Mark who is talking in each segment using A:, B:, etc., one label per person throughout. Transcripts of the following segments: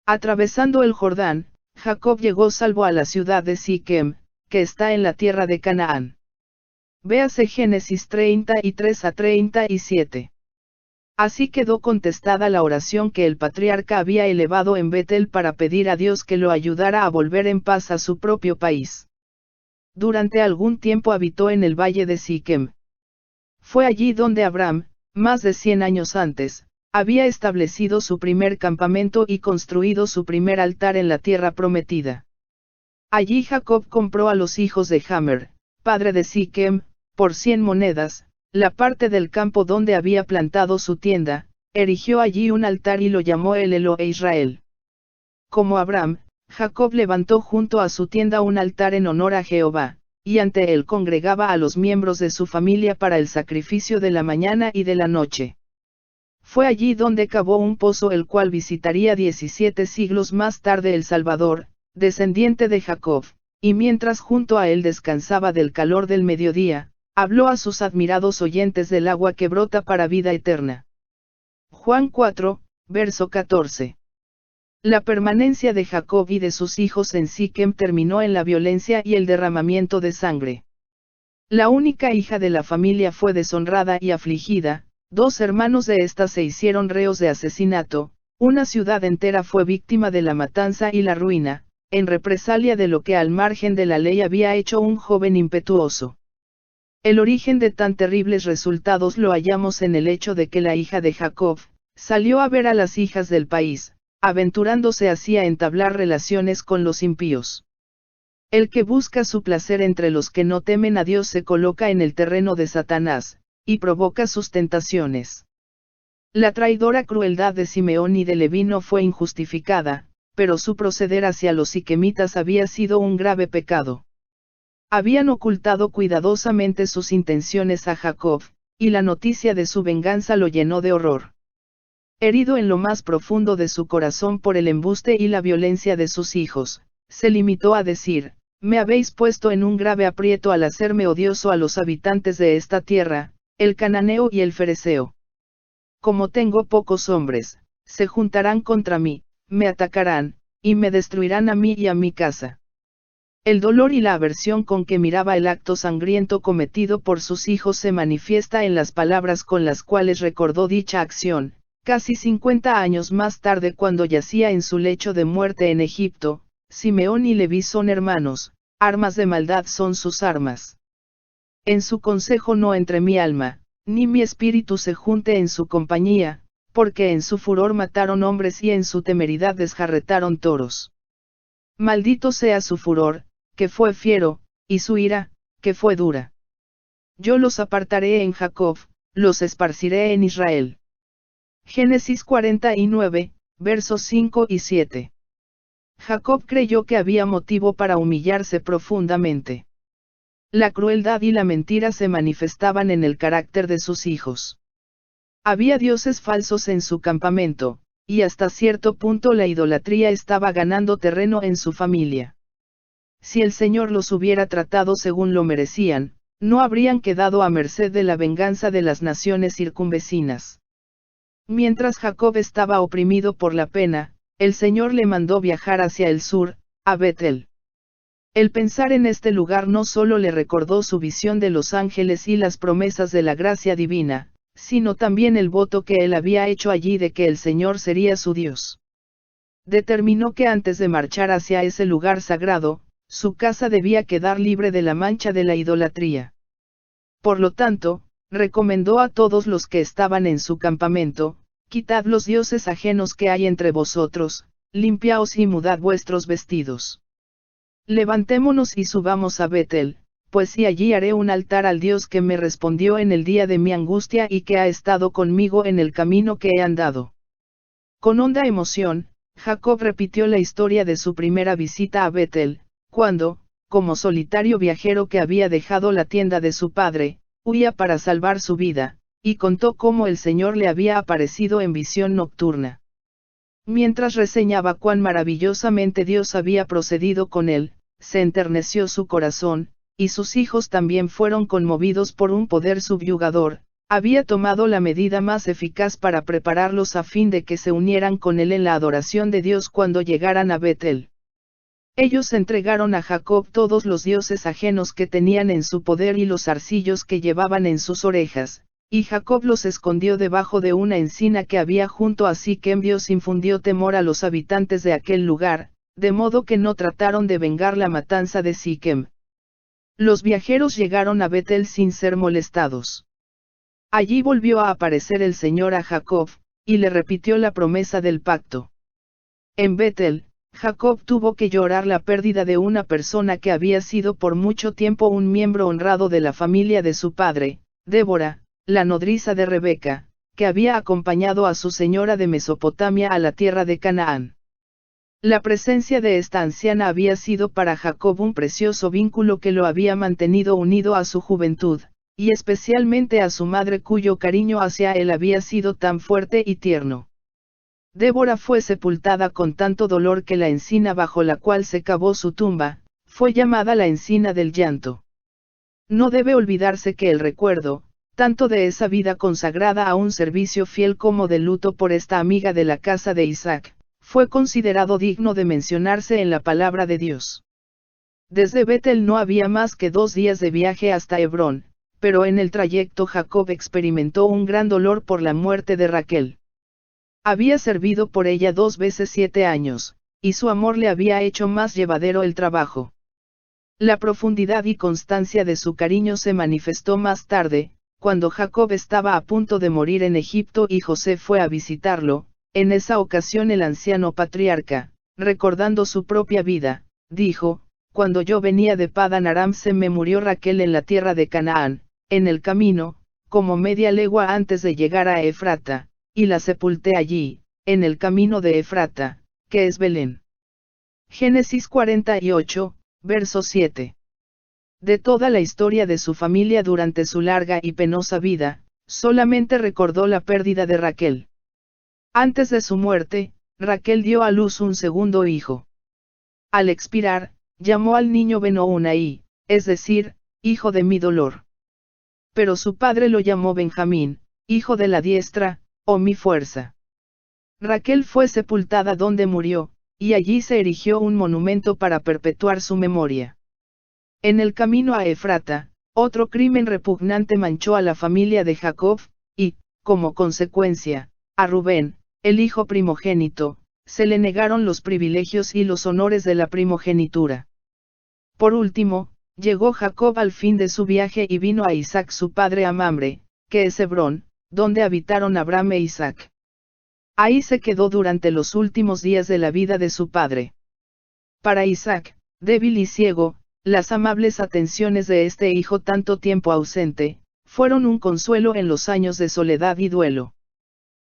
A: Atravesando el Jordán, Jacob llegó salvo a la ciudad de Siquem, que está en la tierra de Canaán. Véase Génesis 33 a 37. Así quedó contestada la oración que el patriarca había elevado en Betel para pedir a Dios que lo ayudara a volver en paz a su propio país. Durante algún tiempo habitó en el valle de Siquem. Fue allí donde Abraham, más de 100 años antes, había establecido su primer campamento y construido su primer altar en la tierra prometida. Allí Jacob compró a los hijos de Hammer, padre de Siquem, por 100 monedas, la parte del campo donde había plantado su tienda, erigió allí un altar y lo llamó el Elohe Israel. Como Abraham, Jacob levantó junto a su tienda un altar en honor a Jehová, y ante él congregaba a los miembros de su familia para el sacrificio de la mañana y de la noche. Fue allí donde cavó un pozo el cual visitaría 17 siglos más tarde el Salvador, descendiente de Jacob, y mientras junto a él descansaba del calor del mediodía, habló a sus admirados oyentes del agua que brota para vida eterna. Juan 4, verso 14. La permanencia de Jacob y de sus hijos en Siquem terminó en la violencia y el derramamiento de sangre. La única hija de la familia fue deshonrada y afligida, 2 hermanos de ésta se hicieron reos de asesinato, una ciudad entera fue víctima de la matanza y la ruina, en represalia de lo que al margen de la ley había hecho un joven impetuoso. El origen de tan terribles resultados lo hallamos en el hecho de que la hija de Jacob salió a ver a las hijas del país, aventurándose así a entablar relaciones con los impíos. El que busca su placer entre los que no temen a Dios se coloca en el terreno de Satanás, y provoca sus tentaciones. La traidora crueldad de Simeón y de Leví no fue injustificada, pero su proceder hacia los siquemitas había sido un grave pecado. Habían ocultado cuidadosamente sus intenciones a Jacob, y la noticia de su venganza lo llenó de horror. Herido en lo más profundo de su corazón por el embuste y la violencia de sus hijos, se limitó a decir: me habéis puesto en un grave aprieto al hacerme odioso a los habitantes de esta tierra, el cananeo y el fereceo. Como tengo pocos hombres, se juntarán contra mí, me atacarán, y me destruirán a mí y a mi casa. El dolor y la aversión con que miraba el acto sangriento cometido por sus hijos se manifiesta en las palabras con las cuales recordó dicha acción, casi 50 años más tarde cuando yacía en su lecho de muerte en Egipto: Simeón y Leví son hermanos, armas de maldad son sus armas. En su consejo no entre mi alma, ni mi espíritu se junte en su compañía, porque en su furor mataron hombres y en su temeridad desjarretaron toros. Maldito sea su furor, que fue fiero, y su ira, que fue dura. Yo los apartaré en Jacob, los esparciré en Israel. Génesis 49, versos 5 y 7. Jacob creyó que había motivo para humillarse profundamente. La crueldad y la mentira se manifestaban en el carácter de sus hijos. Había dioses falsos en su campamento, y hasta cierto punto la idolatría estaba ganando terreno en su familia. Si el Señor los hubiera tratado según lo merecían, no habrían quedado a merced de la venganza de las naciones circunvecinas. Mientras Jacob estaba oprimido por la pena, el Señor le mandó viajar hacia el sur, a Betel. El pensar en este lugar no solo le recordó su visión de los ángeles y las promesas de la gracia divina, sino también el voto que él había hecho allí de que el Señor sería su Dios. Determinó que antes de marchar hacia ese lugar sagrado, su casa debía quedar libre de la mancha de la idolatría. Por lo tanto, recomendó a todos los que estaban en su campamento: quitad los dioses ajenos que hay entre vosotros, limpiaos y mudad vuestros vestidos. Levantémonos y subamos a Betel, pues y allí haré un altar al Dios que me respondió en el día de mi angustia y que ha estado conmigo en el camino que he andado. Con honda emoción, Jacob repitió la historia de su primera visita a Betel, cuando, como solitario viajero que había dejado la tienda de su padre, huía para salvar su vida, y contó cómo el Señor le había aparecido en visión nocturna. Mientras reseñaba cuán maravillosamente Dios había procedido con él, se enterneció su corazón, y sus hijos también fueron conmovidos por un poder subyugador, había tomado la medida más eficaz para prepararlos a fin de que se unieran con él en la adoración de Dios cuando llegaran a Betel. Ellos entregaron a Jacob todos los dioses ajenos que tenían en su poder y los zarcillos que llevaban en sus orejas, y Jacob los escondió debajo de una encina que había junto a Siquem. Dios infundió temor a los habitantes de aquel lugar, de modo que no trataron de vengar la matanza de Siquem. Los viajeros llegaron a Betel sin ser molestados. Allí volvió a aparecer el Señor a Jacob, y le repitió la promesa del pacto. En Betel, Jacob tuvo que llorar la pérdida de una persona que había sido por mucho tiempo un miembro honrado de la familia de su padre, Débora, la nodriza de Rebeca, que había acompañado a su señora de Mesopotamia a la tierra de Canaán. La presencia de esta anciana había sido para Jacob un precioso vínculo que lo había mantenido unido a su juventud, y especialmente a su madre cuyo cariño hacia él había sido tan fuerte y tierno. Débora fue sepultada con tanto dolor que la encina bajo la cual se cavó su tumba, fue llamada la encina del llanto. No debe olvidarse que el recuerdo, tanto de esa vida consagrada a un servicio fiel como del luto por esta amiga de la casa de Isaac, fue considerado digno de mencionarse en la palabra de Dios. Desde Betel no había más que 2 días de viaje hasta Hebrón, pero en el trayecto Jacob experimentó un gran dolor por la muerte de Raquel. Había servido por ella 2 veces 7 años, y su amor le había hecho más llevadero el trabajo. La profundidad y constancia de su cariño se manifestó más tarde, cuando Jacob estaba a punto de morir en Egipto y José fue a visitarlo. En esa ocasión el anciano patriarca, recordando su propia vida, dijo: cuando yo venía de Padan Aram se me murió Raquel en la tierra de Canaán, en el camino, como media legua antes de llegar a Efrata, y la sepulté allí, en el camino de Efrata, que es Belén. Génesis 48, verso 7. De toda la historia de su familia durante su larga y penosa vida, solamente recordó la pérdida de Raquel. Antes de su muerte, Raquel dio a luz un segundo hijo. Al expirar, llamó al niño Ben-Onaí, es decir, hijo de mi dolor. Pero su padre lo llamó Benjamín, hijo de la diestra, o mi fuerza. Raquel fue sepultada donde murió, y allí se erigió un monumento para perpetuar su memoria. En el camino a Efrata, otro crimen repugnante manchó a la familia de Jacob, y, como consecuencia, a Rubén, el hijo primogénito, se le negaron los privilegios y los honores de la primogenitura. Por último, llegó Jacob al fin de su viaje y vino a Isaac su padre a Mamre, que es Hebrón, donde habitaron Abraham e Isaac. Ahí se quedó durante los últimos días de la vida de su padre. Para Isaac, débil y ciego, las amables atenciones de este hijo tanto tiempo ausente, fueron un consuelo en los años de soledad y duelo.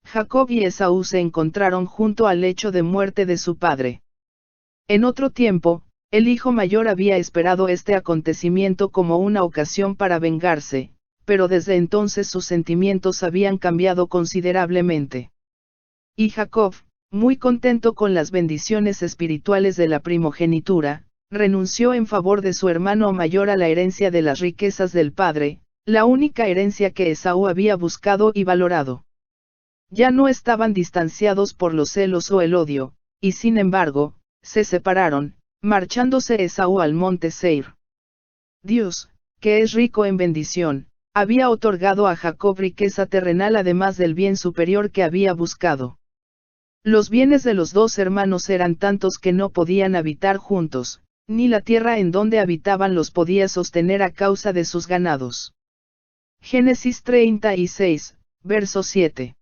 A: Jacob y Esaú se encontraron junto al lecho de muerte de su padre. En otro tiempo, el hijo mayor había esperado este acontecimiento como una ocasión para vengarse, pero desde entonces sus sentimientos habían cambiado considerablemente. Y Jacob, muy contento con las bendiciones espirituales de la primogenitura, renunció en favor de su hermano mayor a la herencia de las riquezas del padre, la única herencia que Esaú había buscado y valorado. Ya no estaban distanciados por los celos o el odio, y sin embargo, se separaron, marchándose Esaú al monte Seir. Dios, que es rico en bendición, había otorgado a Jacob riqueza terrenal además del bien superior que había buscado. Los bienes de los 2 hermanos eran tantos que no podían habitar juntos, ni la tierra en donde habitaban los podía sostener a causa de sus ganados. Génesis 36, verso 7.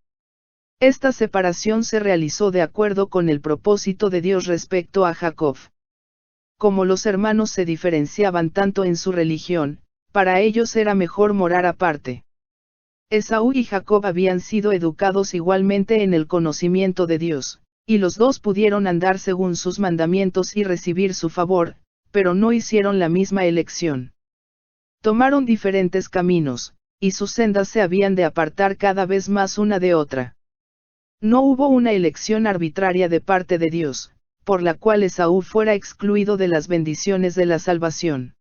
A: Esta separación se realizó de acuerdo con el propósito de Dios respecto a Jacob. Como los hermanos se diferenciaban tanto en su religión, para ellos era mejor morar aparte. Esaú y Jacob habían sido educados igualmente en el conocimiento de Dios, y los 2 pudieron andar según sus mandamientos y recibir su favor, pero no hicieron la misma elección. Tomaron diferentes caminos, y sus sendas se habían de apartar cada vez más una de otra. No hubo una elección arbitraria de parte de Dios, por la cual Esaú fuera excluido de las bendiciones de la salvación.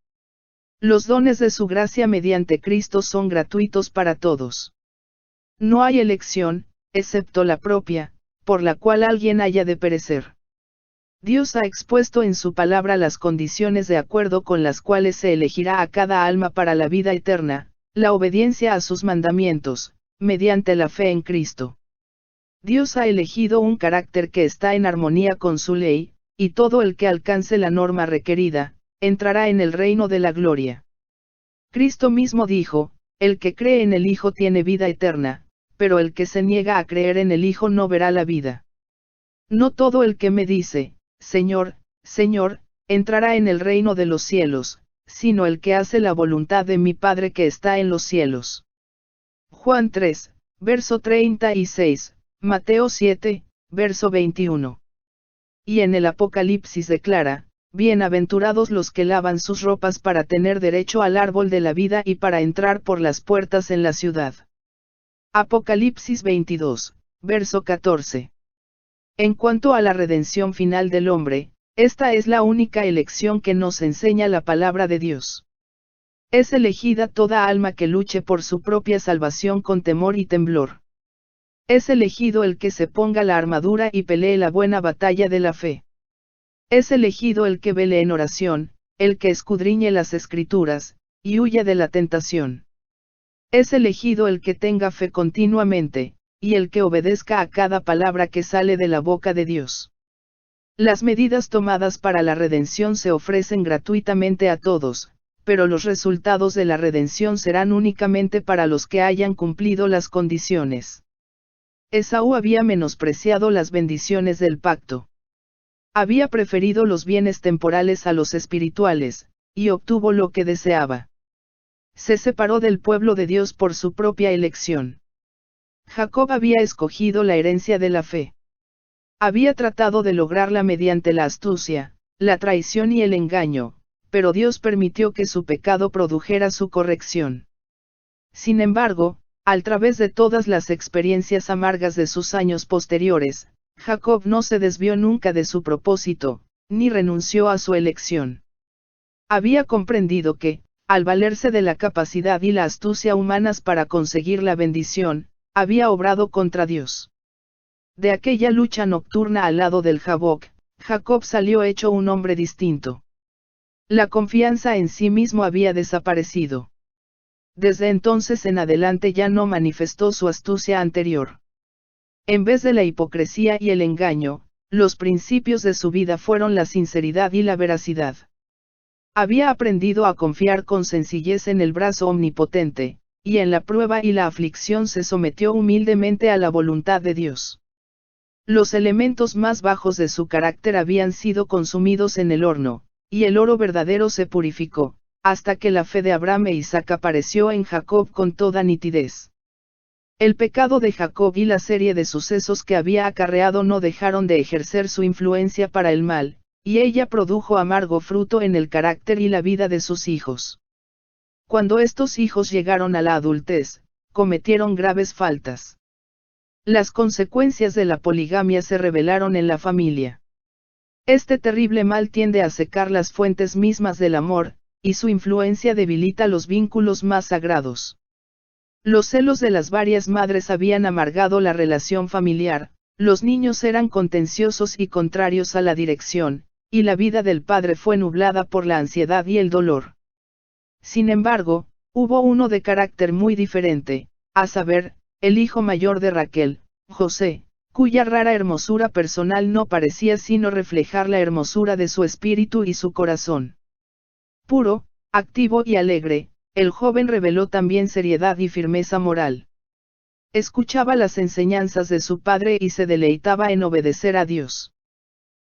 A: Los dones de su gracia mediante Cristo son gratuitos para todos. No hay elección, excepto la propia, por la cual alguien haya de perecer. Dios ha expuesto en su palabra las condiciones de acuerdo con las cuales se elegirá a cada alma para la vida eterna, la obediencia a sus mandamientos, mediante la fe en Cristo. Dios ha elegido un carácter que está en armonía con su ley, y todo el que alcance la norma requerida, entrará en el reino de la gloria. Cristo mismo dijo, el que cree en el Hijo tiene vida eterna, pero el que se niega a creer en el Hijo no verá la vida. No todo el que me dice, Señor, Señor, entrará en el reino de los cielos, sino el que hace la voluntad de mi Padre que está en los cielos. Juan 3, verso 36, Mateo 7, verso 21. Y en el Apocalipsis declara, bienaventurados los que lavan sus ropas para tener derecho al árbol de la vida y para entrar por las puertas en la ciudad. Apocalipsis 22, verso 14. En cuanto a la redención final del hombre, esta es la única elección que nos enseña la palabra de Dios. Es elegida toda alma que luche por su propia salvación con temor y temblor. Es elegido el que se ponga la armadura y pelee la buena batalla de la fe. Es elegido el que vele en oración, el que escudriñe las Escrituras, y huya de la tentación. Es elegido el que tenga fe continuamente, y el que obedezca a cada palabra que sale de la boca de Dios. Las medidas tomadas para la redención se ofrecen gratuitamente a todos, pero los resultados de la redención serán únicamente para los que hayan cumplido las condiciones. Esaú había menospreciado las bendiciones del pacto. Había preferido los bienes temporales a los espirituales, y obtuvo lo que deseaba. Se separó del pueblo de Dios por su propia elección. Jacob había escogido la herencia de la fe. Había tratado de lograrla mediante la astucia, la traición y el engaño, pero Dios permitió que su pecado produjera su corrección. Sin embargo, a través de todas las experiencias amargas de sus años posteriores, Jacob no se desvió nunca de su propósito, ni renunció a su elección. Había comprendido que, al valerse de la capacidad y la astucia humanas para conseguir la bendición, había obrado contra Dios. De aquella lucha nocturna al lado del Jabok, Jacob salió hecho un hombre distinto. La confianza en sí mismo había desaparecido. Desde entonces en adelante ya no manifestó su astucia anterior. En vez de la hipocresía y el engaño, los principios de su vida fueron la sinceridad y la veracidad. Había aprendido a confiar con sencillez en el brazo omnipotente, y en la prueba y la aflicción se sometió humildemente a la voluntad de Dios. Los elementos más bajos de su carácter habían sido consumidos en el horno, y el oro verdadero se purificó, hasta que la fe de Abraham e Isaac apareció en Jacob con toda nitidez. El pecado de Jacob y la serie de sucesos que había acarreado no dejaron de ejercer su influencia para el mal, y ella produjo amargo fruto en el carácter y la vida de sus hijos. Cuando estos hijos llegaron a la adultez, cometieron graves faltas. Las consecuencias de la poligamia se revelaron en la familia. Este terrible mal tiende a secar las fuentes mismas del amor, y su influencia debilita los vínculos más sagrados. Los celos de las varias madres habían amargado la relación familiar, los niños eran contenciosos y contrarios a la dirección, y la vida del padre fue nublada por la ansiedad y el dolor. Sin embargo, hubo uno de carácter muy diferente, a saber, el hijo mayor de Raquel, José, cuya rara hermosura personal no parecía sino reflejar la hermosura de su espíritu y su corazón. Puro, activo y alegre, el joven reveló también seriedad y firmeza moral. Escuchaba las enseñanzas de su padre y se deleitaba en obedecer a Dios.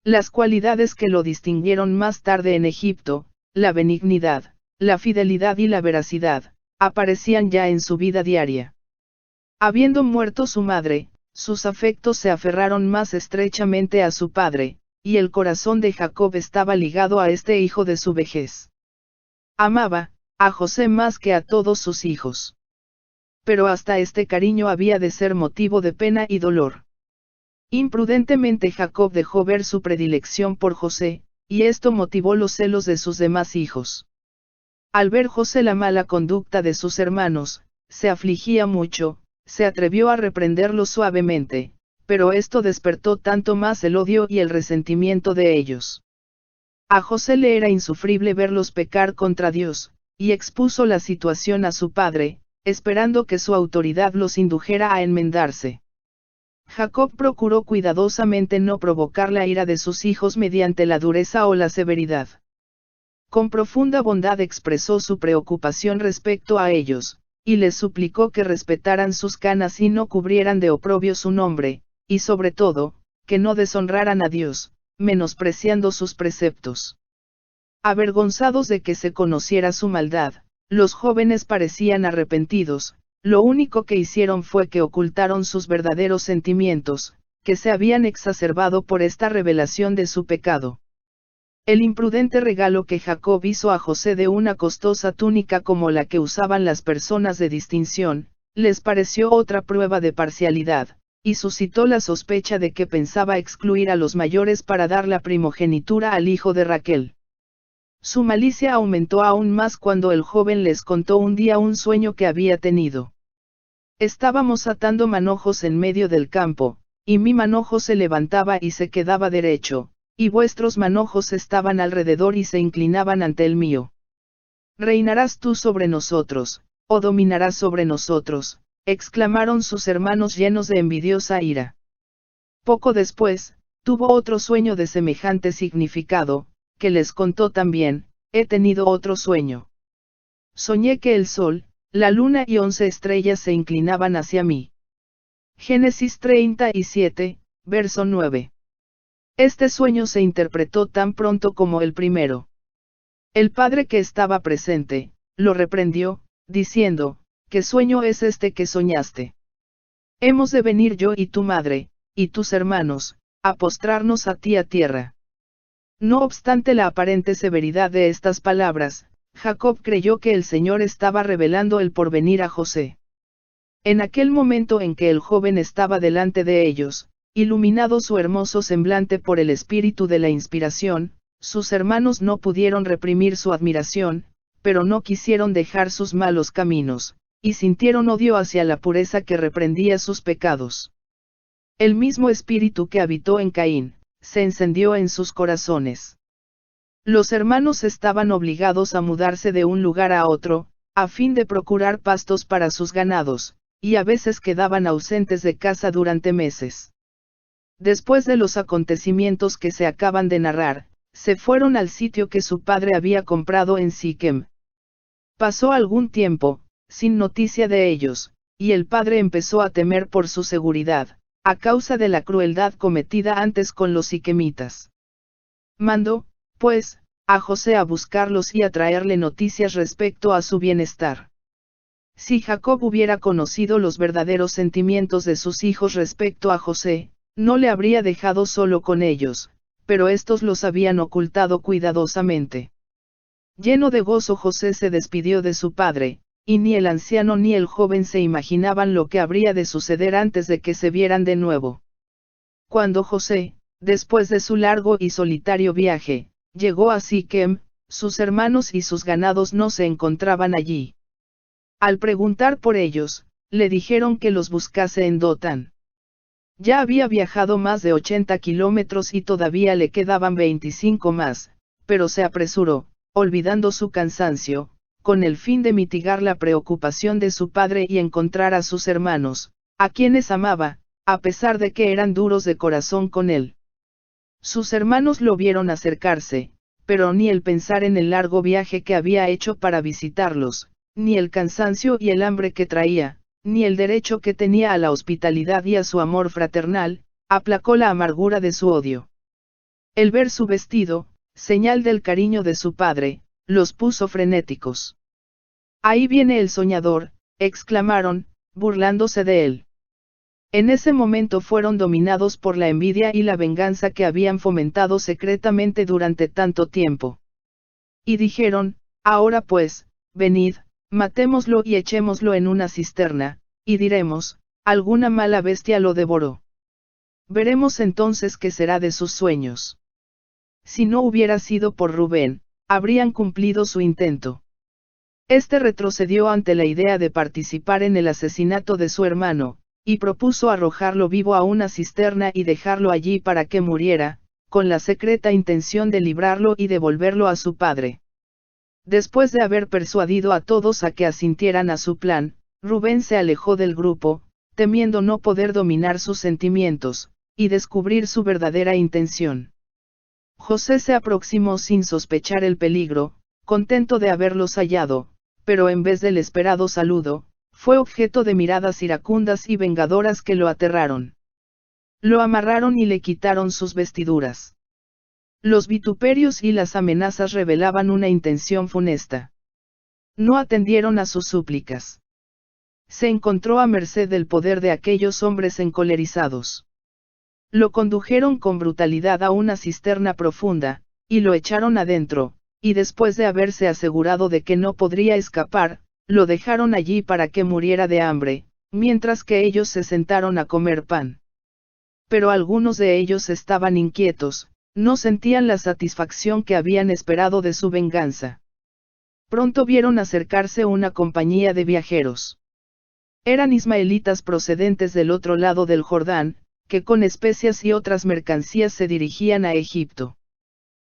A: Las cualidades que lo distinguieron más tarde en Egipto, la benignidad, la fidelidad y la veracidad, aparecían ya en su vida diaria. Habiendo muerto su madre, sus afectos se aferraron más estrechamente a su padre, y el corazón de Jacob estaba ligado a este hijo de su vejez. Amaba a José más que a todos sus hijos. Pero hasta este cariño había de ser motivo de pena y dolor. Imprudentemente Jacob dejó ver su predilección por José, y esto motivó los celos de sus demás hijos. Al ver José la mala conducta de sus hermanos, se afligía mucho, se atrevió a reprenderlos suavemente, pero esto despertó tanto más el odio y el resentimiento de ellos. A José le era insufrible verlos pecar contra Dios, y expuso la situación a su padre, esperando que su autoridad los indujera a enmendarse. Jacob procuró cuidadosamente no provocar la ira de sus hijos mediante la dureza o la severidad. Con profunda bondad expresó su preocupación respecto a ellos, y les suplicó que respetaran sus canas y no cubrieran de oprobio su nombre, y sobre todo, que no deshonraran a Dios, menospreciando sus preceptos. Avergonzados de que se conociera su maldad, los jóvenes parecían arrepentidos, lo único que hicieron fue que ocultaron sus verdaderos sentimientos, que se habían exacerbado por esta revelación de su pecado. El imprudente regalo que Jacob hizo a José de una costosa túnica como la que usaban las personas de distinción, les pareció otra prueba de parcialidad, y suscitó la sospecha de que pensaba excluir a los mayores para dar la primogenitura al hijo de Raquel. Su malicia aumentó aún más cuando el joven les contó un día un sueño que había tenido. Estábamos atando manojos en medio del campo, y mi manojo se levantaba y se quedaba derecho, y vuestros manojos estaban alrededor y se inclinaban ante el mío. ¿Reinarás tú sobre nosotros, o dominarás sobre nosotros?, exclamaron sus hermanos llenos de envidiosa ira. Poco después, tuvo otro sueño de semejante significado, que les contó también: he tenido otro sueño. Soñé que el sol, la luna y 11 estrellas se inclinaban hacia mí. Génesis 37, verso 9. Este sueño se interpretó tan pronto como el primero. El padre que estaba presente, lo reprendió, diciendo: ¿qué sueño es este que soñaste? Hemos de venir yo y tu madre, y tus hermanos, a postrarnos a ti a tierra. No obstante la aparente severidad de estas palabras, Jacob creyó que el Señor estaba revelando el porvenir a José. En aquel momento en que el joven estaba delante de ellos, iluminado su hermoso semblante por el espíritu de la inspiración, sus hermanos no pudieron reprimir su admiración, pero no quisieron dejar sus malos caminos, y sintieron odio hacia la pureza que reprendía sus pecados. El mismo espíritu que habitó en Caín, se encendió en sus corazones. Los hermanos estaban obligados a mudarse de un lugar a otro, a fin de procurar pastos para sus ganados, y a veces quedaban ausentes de casa durante meses. Después de los acontecimientos que se acaban de narrar, se fueron al sitio que su padre había comprado en Siquem. Pasó algún tiempo, sin noticia de ellos, y el padre empezó a temer por su seguridad, a causa de la crueldad cometida antes con los siquemitas. Mandó, pues, a José a buscarlos y a traerle noticias respecto a su bienestar. Si Jacob hubiera conocido los verdaderos sentimientos de sus hijos respecto a José, no le habría dejado solo con ellos, pero estos los habían ocultado cuidadosamente. Lleno de gozo José se despidió de su padre, y ni el anciano ni el joven se imaginaban lo que habría de suceder antes de que se vieran de nuevo. Cuando José, después de su largo y solitario viaje, llegó a Siquem, sus hermanos y sus ganados no se encontraban allí. Al preguntar por ellos, le dijeron que los buscase en Dotán. Ya había viajado más de 80 kilómetros y todavía le quedaban 25 más, pero se apresuró, olvidando su cansancio, con el fin de mitigar la preocupación de su padre y encontrar a sus hermanos, a quienes amaba, a pesar de que eran duros de corazón con él. Sus hermanos lo vieron acercarse, pero ni el pensar en el largo viaje que había hecho para visitarlos, ni el cansancio y el hambre que traía, ni el derecho que tenía a la hospitalidad y a su amor fraternal, aplacó la amargura de su odio. El ver su vestido, señal del cariño de su padre, los puso frenéticos. Ahí viene el soñador, exclamaron, burlándose de él. En ese momento fueron dominados por la envidia y la venganza que habían fomentado secretamente durante tanto tiempo. Y dijeron: ahora pues, venid, matémoslo y echémoslo en una cisterna, y diremos: alguna mala bestia lo devoró. Veremos entonces qué será de sus sueños. Si no hubiera sido por Rubén, habrían cumplido su intento. Este retrocedió ante la idea de participar en el asesinato de su hermano, y propuso arrojarlo vivo a una cisterna y dejarlo allí para que muriera, con la secreta intención de librarlo y devolverlo a su padre. Después de haber persuadido a todos a que asintieran a su plan, Rubén se alejó del grupo, temiendo no poder dominar sus sentimientos, y descubrir su verdadera intención. José se aproximó sin sospechar el peligro, contento de haberlos hallado, pero en vez del esperado saludo, fue objeto de miradas iracundas y vengadoras que lo aterraron. Lo amarraron y le quitaron sus vestiduras. Los vituperios y las amenazas revelaban una intención funesta. No atendieron a sus súplicas. Se encontró a merced del poder de aquellos hombres encolerizados. Lo condujeron con brutalidad a una cisterna profunda, y lo echaron adentro, y después de haberse asegurado de que no podría escapar, lo dejaron allí para que muriera de hambre, mientras que ellos se sentaron a comer pan. Pero algunos de ellos estaban inquietos, no sentían la satisfacción que habían esperado de su venganza. Pronto vieron acercarse una compañía de viajeros. Eran ismaelitas procedentes del otro lado del Jordán, que con especias y otras mercancías se dirigían a Egipto.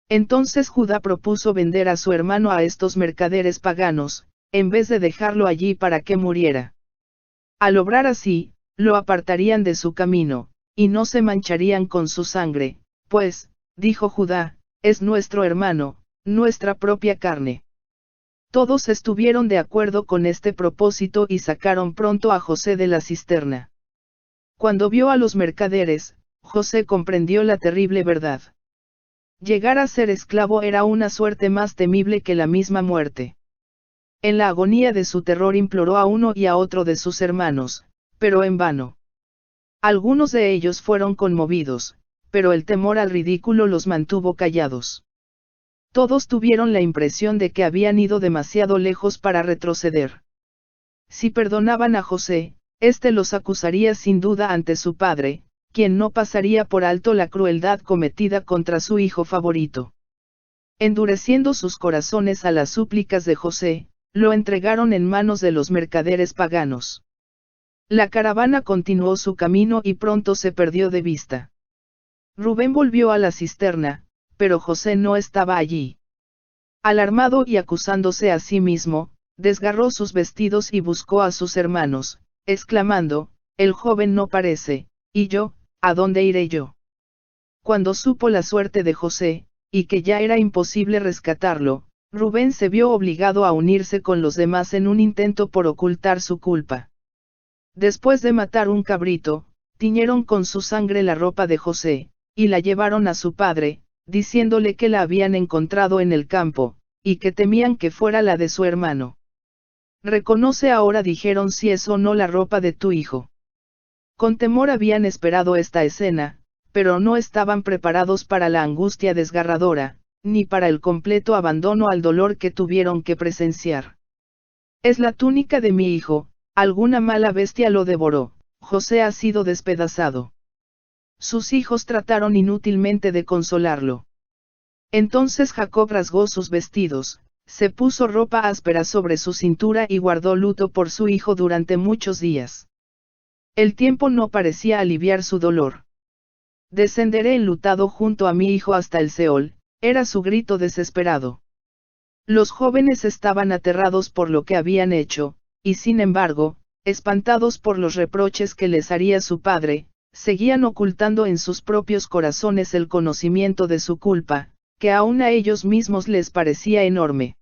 A: Entonces Judá propuso vender a su hermano a estos mercaderes paganos, en vez de dejarlo allí para que muriera. Al obrar así, lo apartarían de su camino, y no se mancharían con su sangre, pues, dijo Judá, es nuestro hermano, nuestra propia carne. Todos estuvieron de acuerdo con este propósito y sacaron pronto a José de la cisterna. Cuando vio a los mercaderes, José comprendió la terrible verdad. Llegar a ser esclavo era una suerte más temible que la misma muerte. En la agonía de su terror imploró a uno y a otro de sus hermanos, pero en vano. Algunos de ellos fueron conmovidos, pero el temor al ridículo los mantuvo callados. Todos tuvieron la impresión de que habían ido demasiado lejos para retroceder. Si perdonaban a José, éste los acusaría sin duda ante su padre, quien no pasaría por alto la crueldad cometida contra su hijo favorito. Endureciendo sus corazones a las súplicas de José, lo entregaron en manos de los mercaderes paganos. La caravana continuó su camino y pronto se perdió de vista. Rubén volvió a la cisterna, pero José no estaba allí. Alarmado y acusándose a sí mismo, desgarró sus vestidos y buscó a sus hermanos, exclamando, el joven no parece, y yo, ¿a dónde iré yo? Cuando supo la suerte de José, y que ya era imposible rescatarlo, Rubén se vio obligado a unirse con los demás en un intento por ocultar su culpa. Después de matar un cabrito, tiñeron con su sangre la ropa de José, y la llevaron a su padre, diciéndole que la habían encontrado en el campo, y que temían que fuera la de su hermano. Reconoce ahora, dijeron, si es o no la ropa de tu hijo. Con temor habían esperado esta escena, pero no estaban preparados para la angustia desgarradora, ni para el completo abandono al dolor que tuvieron que presenciar. Es la túnica de mi hijo, alguna mala bestia lo devoró, José ha sido despedazado. Sus hijos trataron inútilmente de consolarlo. Entonces Jacob rasgó sus vestidos, se puso ropa áspera sobre su cintura y guardó luto por su hijo durante muchos días. El tiempo no parecía aliviar su dolor. Descenderé enlutado junto a mi hijo hasta el Seol, era su grito desesperado. Los jóvenes estaban aterrados por lo que habían hecho, y sin embargo, espantados por los reproches que les haría su padre, seguían ocultando en sus propios corazones el conocimiento de su culpa, que aún a ellos mismos les parecía enorme.